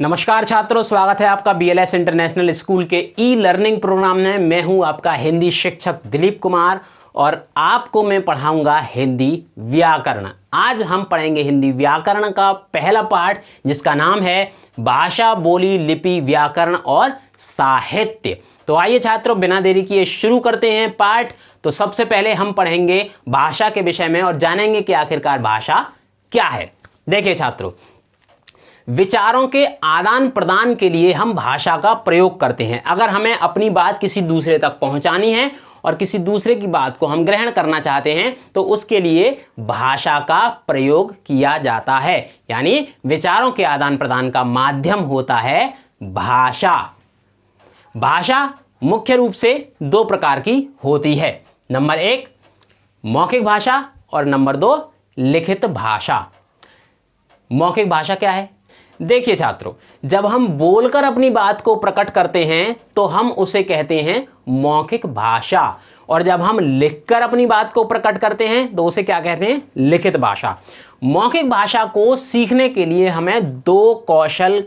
नमस्कार छात्रों, स्वागत है आपका बीएलएस इंटरनेशनल स्कूल के ई लर्निंग प्रोग्राम में। मैं हूं आपका हिंदी शिक्षक दिलीप कुमार और आपको मैं पढ़ाऊंगा हिंदी व्याकरण। आज हम पढ़ेंगे हिंदी व्याकरण का पहला पाठ, जिसका नाम है भाषा, बोली, लिपि, व्याकरण और साहित्य। तो आइए छात्रों, बिना देरी किए शुरू करते हैं पाठ। तो सबसे पहले हम पढ़ेंगे भाषा के विषय में और जानेंगे कि आखिरकार भाषा क्या है। देखिए छात्रों, विचारों के आदान प्रदान के लिए हम भाषा का प्रयोग करते हैं। अगर हमें अपनी बात किसी दूसरे तक पहुंचानी है और किसी दूसरे की बात को हम ग्रहण करना चाहते हैं तो उसके लिए भाषा का प्रयोग किया जाता है। यानी विचारों के आदान प्रदान का माध्यम होता है भाषा। भाषा मुख्य रूप से दो प्रकार की होती है। नंबर एक मौखिक भाषा और नंबर दो लिखित भाषा। मौखिक भाषा क्या है? देखिए छात्रों, जब हम बोलकर अपनी बात को प्रकट करते हैं तो हम उसे कहते हैं मौखिक भाषा, और जब हम लिखकर अपनी बात को प्रकट करते हैं तो उसे क्या कहते हैं? लिखित भाषा। मौखिक भाषा को सीखने के लिए हमें दो कौशल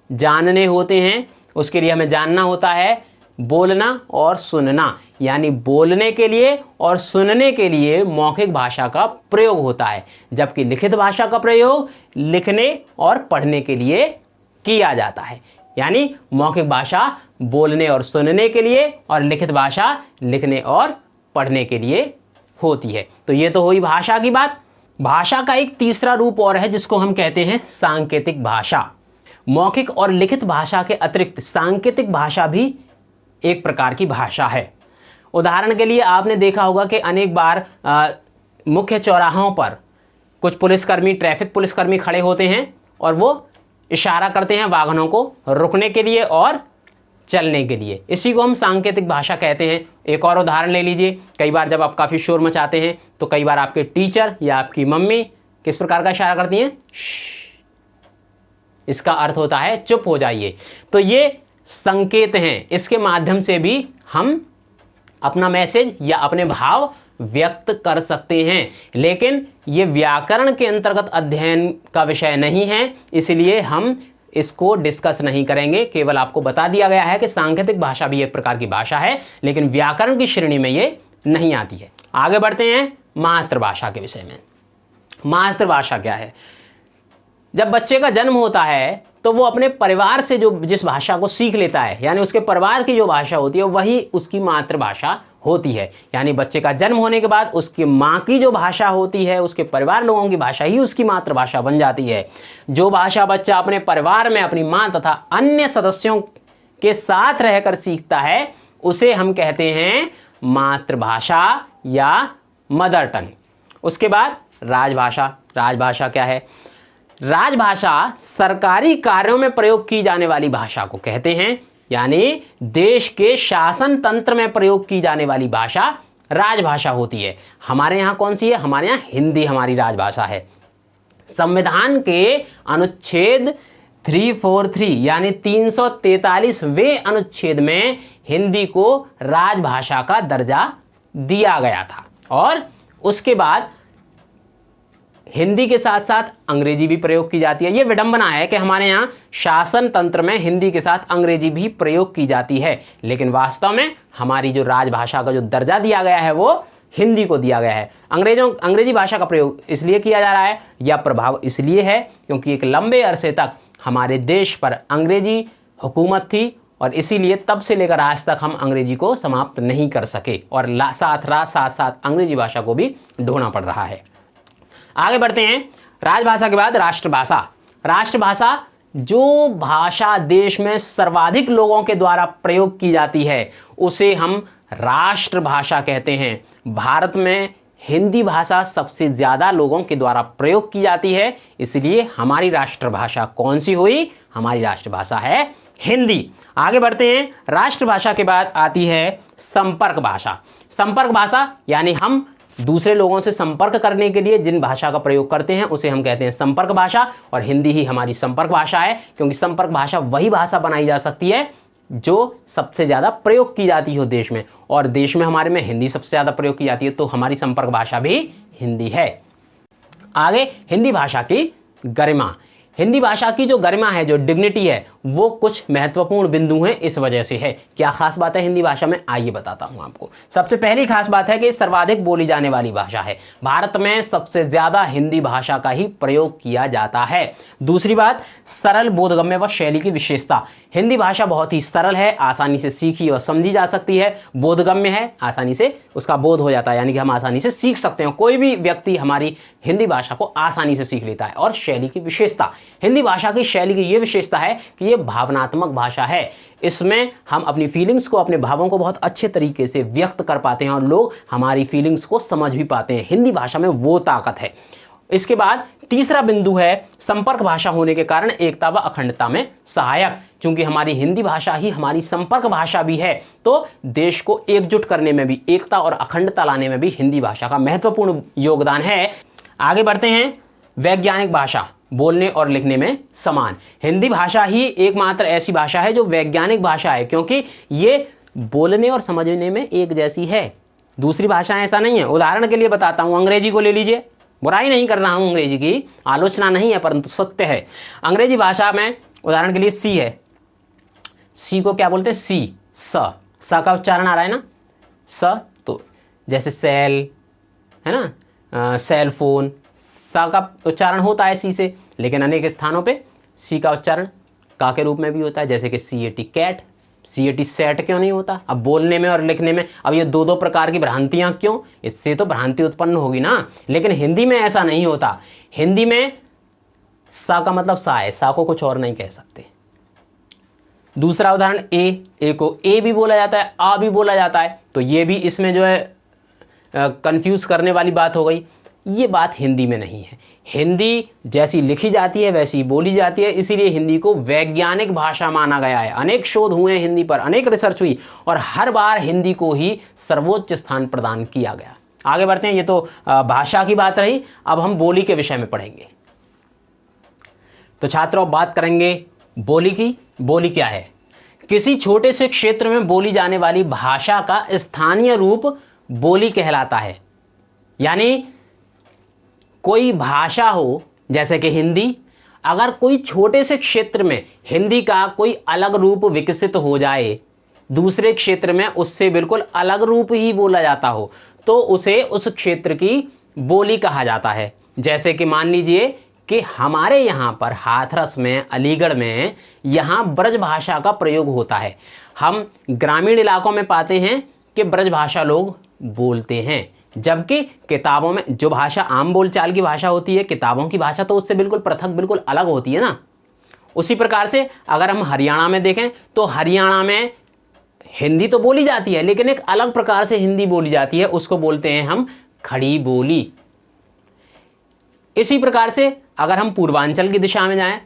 जानने होते हैं। उसके लिए हमें जानना होता है बोलना और सुनना। यानी बोलने के लिए और सुनने के लिए मौखिक भाषा का प्रयोग होता है, जबकि लिखित भाषा का प्रयोग लिखने और पढ़ने के लिए किया जाता है। यानी मौखिक भाषा बोलने और सुनने के लिए और लिखित भाषा लिखने और पढ़ने के लिए होती है। तो ये तो हुई भाषा की बात। भाषा का एक तीसरा रूप और है, जिसको हम कहते हैं सांकेतिक भाषा। मौखिक और लिखित भाषा के अतिरिक्त सांकेतिक भाषा भी एक प्रकार की भाषा है। उदाहरण के लिए आपने देखा होगा कि अनेक बार मुख्य चौराहों पर कुछ पुलिसकर्मी, ट्रैफिक पुलिसकर्मी खड़े होते हैं और वो इशारा करते हैं वाहनों को रुकने के लिए और चलने के लिए। इसी को हम सांकेतिक भाषा कहते हैं। एक और उदाहरण ले लीजिए। कई बार जब आप काफ़ी शोर मचाते हैं तो कई बार आपके टीचर या आपकी मम्मी किस प्रकार का इशारा करती हैं? इसका अर्थ होता है चुप हो जाइए। तो ये संकेत हैं, इसके माध्यम से भी हम अपना मैसेज या अपने भाव व्यक्त कर सकते हैं। लेकिन ये व्याकरण के अंतर्गत अध्ययन का विषय नहीं है, इसलिए हम इसको डिस्कस नहीं करेंगे। केवल आपको बता दिया गया है कि सांकेतिक भाषा भी एक प्रकार की भाषा है, लेकिन व्याकरण की श्रेणी में ये नहीं आती है। आगे बढ़ते हैं मातृभाषा के विषय में। मातृभाषा क्या है? जब बच्चे का जन्म होता है तो वो अपने परिवार से जिस भाषा को सीख लेता है, यानी उसके परिवार की जो भाषा होती है वही उसकी मातृभाषा होती है। यानी बच्चे का जन्म होने के बाद उसकी माँ की जो भाषा होती है, उसके परिवार लोगों की भाषा ही उसकी मातृभाषा बन जाती है। जो भाषा बच्चा अपने परिवार में अपनी माँ तथा अन्य सदस्यों के साथ रहकर सीखता है उसे हम कहते हैं मातृभाषा या मदर टंग। उसके बाद राजभाषा। राजभाषा क्या है? राजभाषा सरकारी कार्यों में प्रयोग की जाने वाली भाषा को कहते हैं। यानी देश के शासन तंत्र में प्रयोग की जाने वाली भाषा राजभाषा होती है। हमारे यहाँ कौन सी है? हमारे यहाँ हिंदी हमारी राजभाषा है। संविधान के अनुच्छेद 343 यानी 343वें अनुच्छेद में हिंदी को राजभाषा का दर्जा दिया गया था, और उसके बाद हिंदी के साथ साथ अंग्रेजी भी प्रयोग की जाती है। यह विडंबना है कि हमारे यहाँ शासन तंत्र में हिंदी के साथ अंग्रेजी भी प्रयोग की जाती है, लेकिन वास्तव में हमारी जो राजभाषा का जो दर्जा दिया गया है वो हिंदी को दिया गया है। अंग्रेजी भाषा का प्रयोग इसलिए किया जा रहा है या प्रभाव इसलिए है क्योंकि एक लंबे अरसे तक हमारे देश पर अंग्रेजी हुकूमत थी, और इसीलिए तब से लेकर आज तक हम अंग्रेजी को समाप्त नहीं कर सके, और साथ साथ अंग्रेजी भाषा को भी ढोना पड़ रहा है। आगे बढ़ते हैं। राजभाषा के बाद राष्ट्रभाषा। राष्ट्रभाषा जो भाषा देश में सर्वाधिक लोगों के द्वारा प्रयोग की जाती है उसे हम राष्ट्रभाषा कहते हैं। भारत में हिंदी भाषा सबसे ज्यादा लोगों के द्वारा प्रयोग की जाती है, इसलिए हमारी राष्ट्रभाषा कौन सी हुई? हमारी राष्ट्रभाषा है हिंदी। आगे बढ़ते हैं। राष्ट्रभाषा के बाद आती है संपर्क भाषा। संपर्क भाषा यानी हम दूसरे लोगों से संपर्क करने के लिए जिन भाषा का प्रयोग करते हैं उसे हम कहते हैं संपर्क भाषा, और हिंदी ही हमारी संपर्क भाषा है, क्योंकि संपर्क भाषा वही भाषा बनाई जा सकती है जो सबसे ज़्यादा प्रयोग की जाती हो देश में, और देश में हमारे में हिंदी सबसे ज़्यादा प्रयोग की जाती है, तो हमारी संपर्क भाषा भी हिंदी है। आगे हिंदी भाषा की गरिमा। हिंदी भाषा की जो गरिमा है, जो डिग्निटी है, वो कुछ महत्वपूर्ण बिंदु हैं इस वजह से है। क्या खास बात है हिंदी भाषा में, आइए बताता हूं आपको। सबसे पहली खास बात है कि सर्वाधिक बोली जाने वाली भाषा है। भारत में सबसे ज्यादा हिंदी भाषा का ही प्रयोग किया जाता है। दूसरी बात, सरल, बोधगम्य व शैली की विशेषता। हिंदी भाषा बहुत ही सरल है, आसानी से सीखी और समझी जा सकती है। बोधगम्य है, आसानी से उसका बोध हो जाता है, यानी कि हम आसानी से सीख सकते हैं। कोई भी व्यक्ति हमारी हिंदी भाषा को आसानी से सीख लेता है। और शैली की विशेषता, हिंदी भाषा की शैली की यह विशेषता है कि यह भावनात्मक भाषा है। इसमें हम अपनी फीलिंग्स को, अपने भावों को बहुत अच्छे तरीके से व्यक्त कर पाते हैं और लोग हमारी फीलिंग्स को समझ भी पाते हैं। हिंदी भाषा में वो ताकत है। इसके बाद तीसरा बिंदु है संपर्क भाषा होने के कारण एकता व अखंडता में सहायक। क्योंकि हमारी हिंदी भाषा ही हमारी संपर्क भाषा भी है, तो देश को एकजुट करने में भी, एकता और अखंडता लाने में भी हिंदी भाषा का महत्वपूर्ण योगदान है। आगे बढ़ते हैं। वैज्ञानिक भाषा, बोलने और लिखने में समान। हिंदी भाषा ही एकमात्र ऐसी भाषा है जो वैज्ञानिक भाषा है, क्योंकि ये बोलने और समझने में एक जैसी है। दूसरी भाषाएं ऐसा नहीं है। उदाहरण के लिए बताता हूं, अंग्रेजी को ले लीजिए। बुराई नहीं कर रहा हूं, अंग्रेजी की आलोचना नहीं है, परंतु सत्य है। अंग्रेजी भाषा में उदाहरण के लिए सी है। सी को क्या बोलते हैं? सी, स का उच्चारण आ रहा है ना, स। तो जैसे सेल है ना, सेल फोन, सा का उच्चारण होता है सी से, लेकिन अनेक स्थानों पे सी का उच्चारण का के रूप में भी होता है, जैसे कि CAT कैट, CAT सेट क्यों नहीं होता? अब बोलने में और लिखने में अब ये दो प्रकार की भ्रांतियां क्यों? इससे तो भ्रांति उत्पन्न होगी ना। लेकिन हिंदी में ऐसा नहीं होता। हिंदी में सा का मतलब सा है, सा को कुछ और नहीं कह सकते। दूसरा उदाहरण ए को ए भी बोला जाता है, आ भी बोला जाता है, तो ये भी इसमें जो है कंफ्यूज करने वाली बात हो गई। ये बात हिंदी में नहीं है। हिंदी जैसी लिखी जाती है वैसी बोली जाती है, इसीलिए हिंदी को वैज्ञानिक भाषा माना गया है। अनेक शोध हुए हैं हिंदी पर, अनेक रिसर्च हुई और हर बार हिंदी को ही सर्वोच्च स्थान प्रदान किया गया। आगे बढ़ते हैं। ये तो भाषा की बात रही, अब हम बोली के विषय में पढ़ेंगे। तो छात्रों, अब बात करेंगे बोली की। बोली क्या है? किसी छोटे से क्षेत्र में बोली जाने वाली भाषा का स्थानीय रूप बोली कहलाता है। यानी कोई भाषा हो, जैसे कि हिंदी, अगर कोई छोटे से क्षेत्र में हिंदी का कोई अलग रूप विकसित हो जाए, दूसरे क्षेत्र में उससे बिल्कुल अलग रूप ही बोला जाता हो, तो उसे उस क्षेत्र की बोली कहा जाता है। जैसे कि मान लीजिए कि हमारे यहाँ पर हाथरस में, अलीगढ़ में, यहाँ ब्रज भाषा का प्रयोग होता है। हम ग्रामीण इलाकों में पाते हैं कि ब्रज भाषा लोग बोलते हैं, जबकि किताबों में जो भाषा आम बोलचाल की भाषा होती है, किताबों की भाषा तो उससे बिल्कुल पृथक, बिल्कुल अलग होती है ना। उसी प्रकार से अगर हम हरियाणा में देखें तो हरियाणा में हिंदी तो बोली जाती है, लेकिन एक अलग प्रकार से हिंदी बोली जाती है, उसको बोलते हैं हम खड़ी बोली। इसी प्रकार से अगर हम पूर्वांचल की दिशा में जाएं,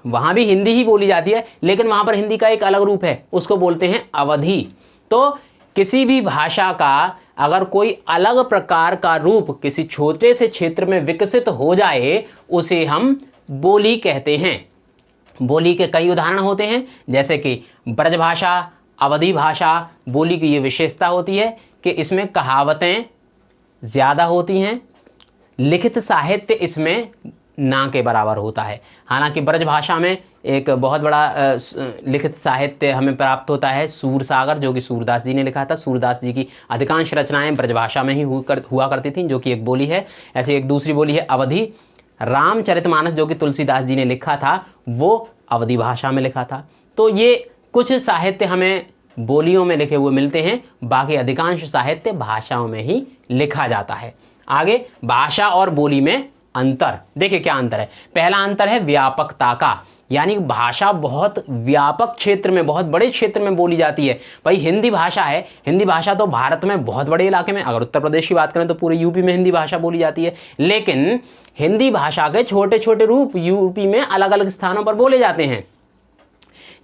वहां भी हिंदी ही बोली जाती है, लेकिन वहां पर हिंदी का एक अलग रूप है, उसको बोलते हैं अवधी। तो किसी भी भाषा का अगर कोई अलग प्रकार का रूप किसी छोटे से क्षेत्र में विकसित हो जाए, उसे हम बोली कहते हैं। बोली के कई उदाहरण होते हैं, जैसे कि ब्रज भाषा, अवधी भाषा। बोली की ये विशेषता होती है कि इसमें कहावतें ज़्यादा होती हैं, लिखित साहित्य इसमें ना के बराबर होता है। हालांकि ब्रज भाषा में एक बहुत बड़ा लिखित साहित्य हमें प्राप्त होता है, सूरसागर, जो कि सूरदास जी ने लिखा था। सूरदास जी की अधिकांश रचनाएं ब्रज भाषा में ही हुआ करती थीं, जो कि एक बोली है। ऐसे एक दूसरी बोली है अवधी। रामचरितमानस जो कि तुलसीदास जी ने लिखा था, वो अवधी भाषा में लिखा था। तो ये कुछ साहित्य हमें बोलियों में लिखे हुए मिलते हैं, बाकी अधिकांश साहित्य भाषाओं में ही लिखा जाता है। आगे भाषा और बोली में अंतर, देखिए क्या अंतर है। पहला अंतर है व्यापकता का, यानी भाषा बहुत व्यापक क्षेत्र में, बहुत बड़े क्षेत्र में बोली जाती है। भाई हिंदी भाषा है, हिंदी भाषा तो भारत में बहुत बड़े इलाके में, अगर उत्तर प्रदेश की बात करें तो पूरे यूपी में हिंदी भाषा बोली जाती है। लेकिन हिंदी भाषा के छोटे छोटे रूप यूपी में अलग अलग स्थानों पर बोले जाते हैं।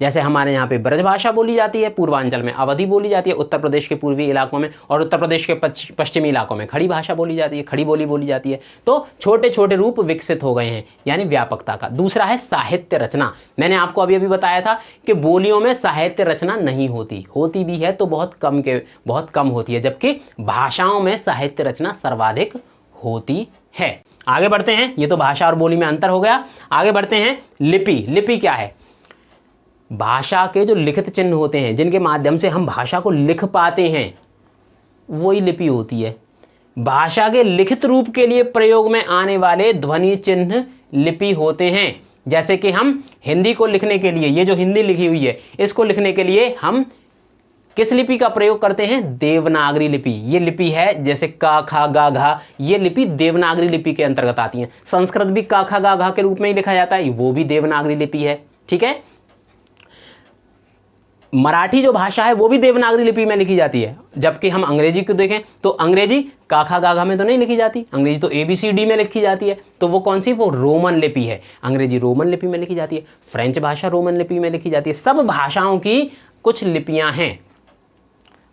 जैसे हमारे यहाँ पे ब्रज भाषा बोली जाती है, पूर्वांचल में अवधी बोली जाती है, उत्तर प्रदेश के पूर्वी इलाकों में और उत्तर प्रदेश के पश्चिमी इलाकों में खड़ी भाषा बोली जाती है, खड़ी बोली बोली जाती है। तो छोटे छोटे रूप विकसित हो गए हैं, यानी व्यापकता का। दूसरा है साहित्य रचना। मैंने आपको अभी अभी बताया था कि बोलियों में साहित्य रचना नहीं होती, होती भी है तो बहुत कम होती है, जबकि भाषाओं में साहित्य रचना सर्वाधिक होती है। आगे बढ़ते हैं, ये तो भाषा और बोली में अंतर हो गया। आगे बढ़ते हैं, लिपि। लिपि क्या है? भाषा के जो लिखित चिन्ह होते हैं, जिनके माध्यम से हम भाषा को लिख पाते हैं, वही लिपि होती है। भाषा के लिखित रूप के लिए प्रयोग में आने वाले ध्वनि चिन्ह लिपि होते हैं। जैसे कि हम हिंदी को लिखने के लिए, ये जो हिंदी लिखी हुई है, इसको लिखने के लिए हम किस लिपि का प्रयोग करते हैं? देवनागरी लिपि। ये लिपि है जैसे का, खा, गा, घा, ये लिपि देवनागरी लिपि के अंतर्गत आती है। संस्कृत भी का, खा, गा, घा के रूप में ही लिखा जाता है, वो भी देवनागरी लिपि है। ठीक है। मराठी जो भाषा है वो भी देवनागरी लिपि में लिखी जाती है। जबकि हम अंग्रेजी को देखें तो अंग्रेजी का, खा, गा, घा में तो नहीं लिखी जाती, अंग्रेजी तो ABCD में लिखी जाती है। तो वो कौन सी? वो रोमन लिपि है। अंग्रेजी रोमन लिपि में लिखी जाती है, फ्रेंच भाषा रोमन लिपि में लिखी जाती है। सब भाषाओं की कुछ लिपियां हैं।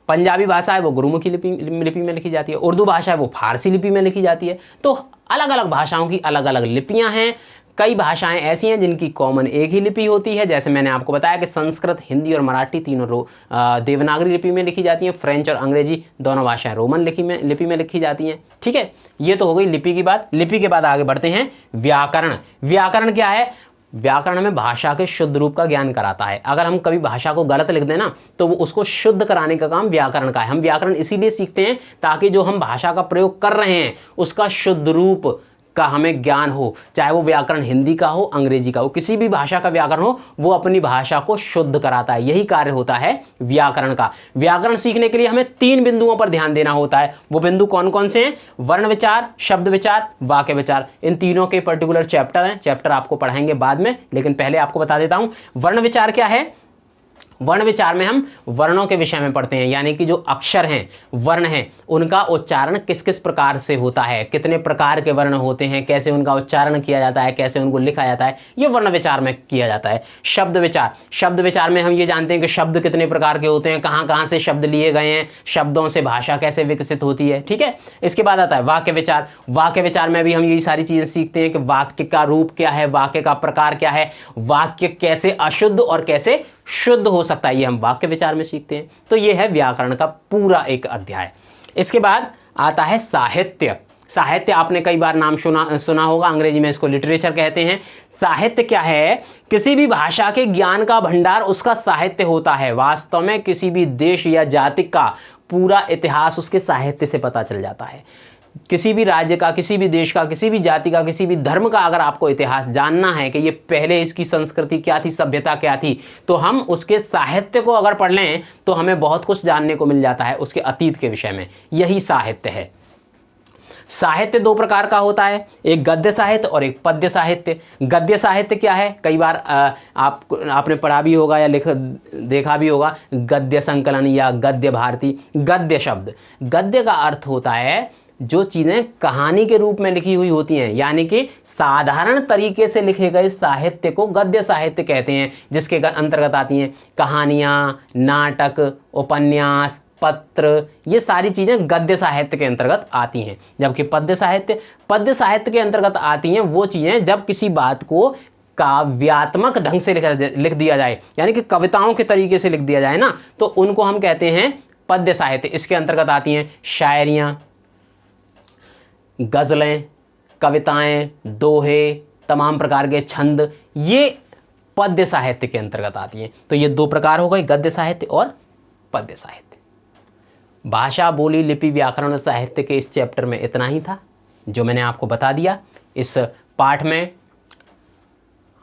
पंजाबी भाषा है वो गुरुमुखी लिपि में लिखी जाती है। उर्दू भाषा है वो फारसी लिपि में लिखी जाती है। तो अलग अलग भाषाओं की अलग अलग लिपियां हैं। कई भाषाएं ऐसी हैं जिनकी कॉमन एक ही लिपि होती है। जैसे मैंने आपको बताया कि संस्कृत, हिंदी और मराठी तीनों देवनागरी लिपि में लिखी जाती हैं। फ्रेंच और अंग्रेजी दोनों भाषाएं रोमन लिपि में लिखी जाती हैं। ठीक है, ये तो हो गई लिपि की बात। लिपि के बाद आगे बढ़ते हैं, व्याकरण। व्याकरण क्या है? व्याकरण हमें भाषा के शुद्ध रूप का ज्ञान कराता है। अगर हम कभी भाषा को गलत लिख दें ना, तो वो उसको शुद्ध कराने का काम व्याकरण का है। हम व्याकरण इसीलिए सीखते हैं ताकि जो हम भाषा का प्रयोग कर रहे हैं उसका शुद्ध रूप का हमें ज्ञान हो। चाहे वो व्याकरण हिंदी का हो, अंग्रेजी का हो, किसी भी भाषा का व्याकरण हो, वो अपनी भाषा को शुद्ध कराता है। यही कार्य होता है व्याकरण का। व्याकरण सीखने के लिए हमें 3 बिंदुओं पर ध्यान देना होता है। वो बिंदु कौन कौन से हैं? वर्ण विचार, शब्द विचार, वाक्य विचार। इन तीनों के पर्टिकुलर चैप्टर हैं। चैप्टर आपको पढ़ाएंगे बाद में, लेकिन पहले आपको बता देता हूं वर्ण विचार क्या है। वर्ण विचार में हम वर्णों के विषय में पढ़ते हैं, यानी कि जो अक्षर हैं, वर्ण हैं, उनका उच्चारण किस किस प्रकार से होता है, कितने प्रकार के वर्ण होते हैं, कैसे उनका उच्चारण किया जाता है, कैसे उनको लिखा जाता है, ये वर्ण विचार में किया जाता है। शब्द विचार, शब्द विचार में हम ये जानते हैं कि शब्द कितने प्रकार के होते हैं, कहाँ कहाँ से शब्द लिए गए हैं, शब्दों से भाषा कैसे विकसित होती है। ठीक है। इसके बाद आता है वाक्य विचार। वाक्य विचार में भी हम यही सारी चीजें सीखते हैं कि वाक्य का रूप क्या है, वाक्य का प्रकार क्या है, वाक्य कैसे अशुद्ध और कैसे शुद्ध हो सकता है, ये हम वाक्य विचार में सीखते हैं। तो ये है व्याकरण का पूरा एक अध्याय। इसके बाद आता है साहित्य। साहित्य आपने कई बार नाम सुना होगा, अंग्रेजी में इसको लिटरेचर कहते हैं। साहित्य क्या है? किसी भी भाषा के ज्ञान का भंडार उसका साहित्य होता है। वास्तव में किसी भी देश या जाति का पूरा इतिहास उसके साहित्य से पता चल जाता है। किसी भी राज्य का, किसी भी देश का, किसी भी जाति का, किसी भी धर्म का अगर आपको इतिहास जानना है कि ये पहले इसकी संस्कृति क्या थी, सभ्यता क्या थी, तो हम उसके साहित्य को अगर पढ़ लें तो हमें बहुत कुछ जानने को मिल जाता है उसके अतीत के विषय में। यही साहित्य है। साहित्य 2 प्रकार का होता है, एक गद्य साहित्य और एक पद्य साहित्य। गद्य साहित्य क्या है? कई बार आपने पढ़ा भी होगा या देखा भी होगा, गद्य संकलन या गद्य भारती। गद्य शब्द, गद्य का अर्थ होता है जो चीज़ें कहानी के रूप में लिखी हुई होती हैं, यानी कि साधारण तरीके से लिखे गए साहित्य को गद्य साहित्य कहते हैं, जिसके अंतर्गत आती हैं कहानियाँ, नाटक, उपन्यास, पत्र, ये सारी चीज़ें गद्य साहित्य के अंतर्गत आती हैं। जबकि पद्य साहित्य के अंतर्गत आती हैं वो चीज़ें जब किसी बात को काव्यात्मक ढंग से लिख दिया जाए, यानी कि कविताओं के तरीके से लिख दिया जाए ना, तो उनको हम कहते हैं पद्य साहित्य। इसके अंतर्गत आती हैं शायरियाँ, गज़लें, कविताएं, दोहे, तमाम प्रकार के छंद, ये पद्य साहित्य के अंतर्गत आती हैं। तो ये 2 प्रकार हो गए, गद्य साहित्य और पद्य साहित्य। भाषा, बोली, लिपि, व्याकरण और साहित्य के इस चैप्टर में इतना ही था जो मैंने आपको बता दिया। इस पाठ में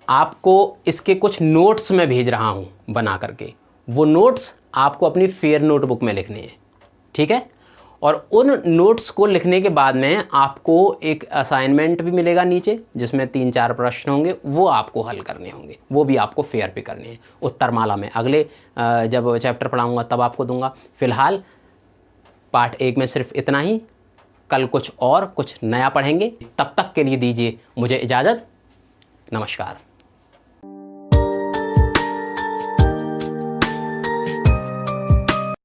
आपको इसके कुछ नोट्स मैं भेज रहा हूँ बना करके, वो नोट्स आपको अपनी फेयर नोटबुक में लिखने हैं। ठीक है। और उन नोट्स को लिखने के बाद में आपको एक असाइनमेंट भी मिलेगा नीचे, जिसमें 3-4 प्रश्न होंगे, वो आपको हल करने होंगे, वो भी आपको फेयर पे करने हैं। उत्तरमाला में अगले जब चैप्टर पढ़ाऊंगा तब आपको दूंगा। फिलहाल पार्ट 1 में सिर्फ इतना ही। कल कुछ नया पढ़ेंगे। तब तक के लिए दीजिए मुझे इजाज़त। नमस्कार।